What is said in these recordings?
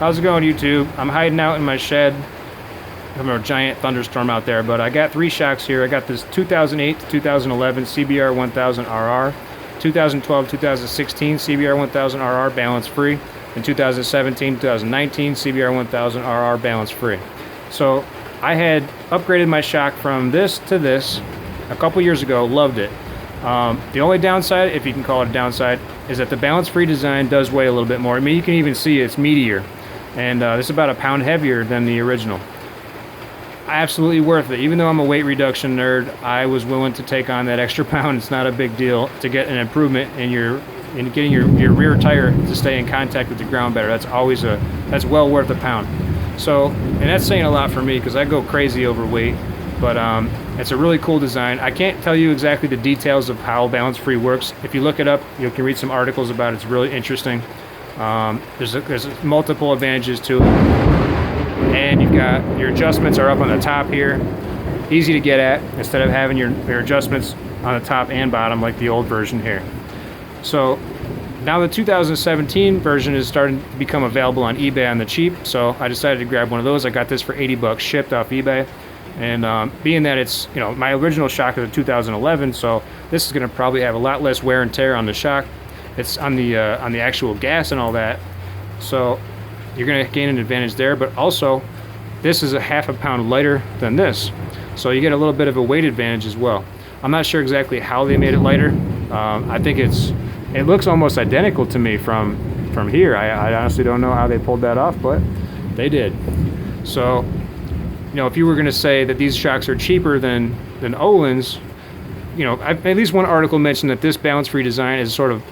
How's it going, YouTube? I'm hiding out in my shed from a giant thunderstorm out there, but I got 3 shocks here. I got this 2008 to 2011 CBR1000RR, 2012-2016 CBR1000RR balance free, and 2017-2019 CBR1000RR balance free. So I had upgraded my shock from this to this a couple years ago, loved it. The only downside, if you can call it a downside, is that the balance free design does weigh a little bit more. I mean, you can even see it's meatier, and this is about a pound heavier than the original. Absolutely worth it. Even though I'm a weight reduction nerd, I was willing to take on that extra pound. It's not a big deal to get an improvement in getting your rear tire to stay in contact with the ground better. That's well worth a pound. So, and that's saying a lot for me because I go crazy over weight, but it's a really cool design. I can't tell you exactly the details of how balance free works. If you look it up, you can read some articles about it. It's really interesting. There's multiple advantages to it, and you've got your adjustments are up on the top here, easy to get at instead of having your adjustments on the top and bottom like the old version here. So now the 2017 version is starting to become available on eBay on the cheap, so I decided to grab one of those. I got this for 80 bucks shipped off eBay, and being that it's, you know, my original shock is a 2011, so this is going to probably have a lot less wear and tear on the shock. It's on the actual gas and all that, so you're going to gain an advantage there. But also, this is a half a pound lighter than this, so you get a little bit of a weight advantage as well. I'm not sure exactly how they made it lighter. I think it looks almost identical to me from here. I honestly don't know how they pulled that off, but they did. So, you know, if you were going to say that these shocks are cheaper than Öhlins, you know, at least one article mentioned that this balance-free design is sort of,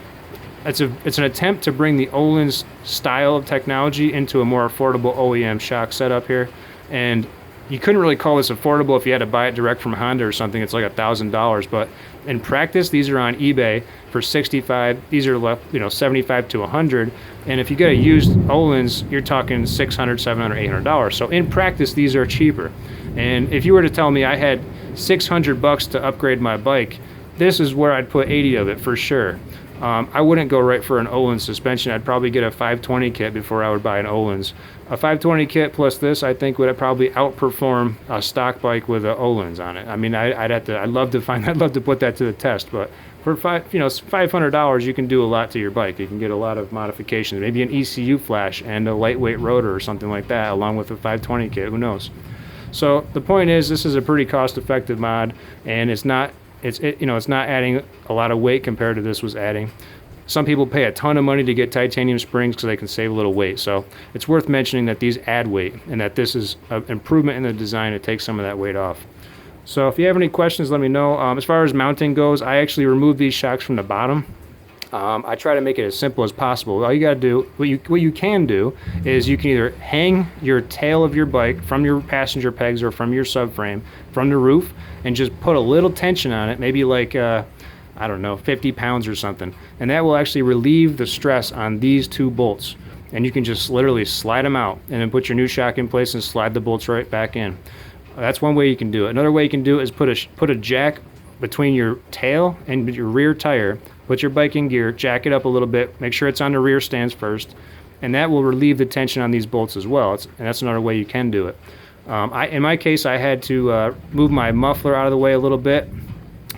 it's an attempt to bring the Öhlins style of technology into a more affordable OEM shock setup here. And you couldn't really call this affordable if you had to buy it direct from Honda or something. It's like $1,000, but in practice, these are on eBay for $65. These are left, you know, $75 to $100. And if you get a used Öhlins, you're talking $600, $700, $800. So in practice, these are cheaper. And if you were to tell me I had $600 to upgrade my bike, this is where I'd put 80 of it for sure. I wouldn't go right for an Öhlins suspension. I'd probably get a 520 kit before I would buy an Öhlins. A 520 kit plus this, I think, would probably outperform a stock bike with an Öhlins on it. I mean, I'd love to put that to the test, but for $500, you can do a lot to your bike. You can get a lot of modifications, maybe an ECU flash and a lightweight rotor or something like that, along with a 520 kit. Who knows? So the point is, this is a pretty cost-effective mod, and it's not adding a lot of weight compared to this was adding. Some people pay a ton of money to get titanium springs because they can save a little weight. So it's worth mentioning that these add weight and that this is an improvement in the design to take some of that weight off. So if you have any questions, let me know. As far as mounting goes, I actually removed these shocks from the bottom. I try to make it as simple as possible. All you got to do, what you can do, is you can either hang your tail of your bike from your passenger pegs or from your subframe from the roof and just put a little tension on it, maybe like, I don't know, 50 pounds or something. And that will actually relieve the stress on these 2 bolts. And you can just literally slide them out and then put your new shock in place and slide the bolts right back in. That's one way you can do it. Another way you can do it is put a jack between your tail and your rear tire. Put your bike in gear, jack it up a little bit, make sure it's on the rear stands first, and that will relieve the tension on these bolts as well. And that's another way you can do it. In my case, I had to move my muffler out of the way a little bit,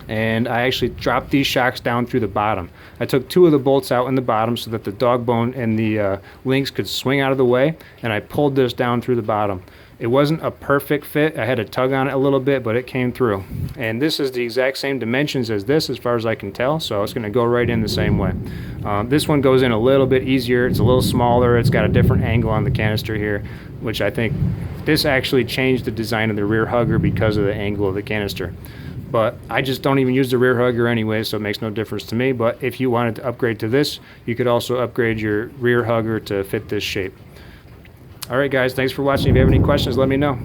and I actually dropped these shocks down through the bottom. I took 2 of the bolts out in the bottom so that the dog bone and the links could swing out of the way, and I pulled this down through the bottom. It wasn't a perfect fit. I had to tug on it a little bit, but it came through. And this is the exact same dimensions as this as far as I can tell, so it's going to go right in the same way. This one goes in a little bit easier. It's a little smaller. It's got a different angle on the canister here, which I think this actually changed the design of the rear hugger because of the angle of the canister. But I just don't even use the rear hugger anyway, so it makes no difference to me. But if you wanted to upgrade to this, you could also upgrade your rear hugger to fit this shape. All right, guys, thanks for watching. If you have any questions, let me know.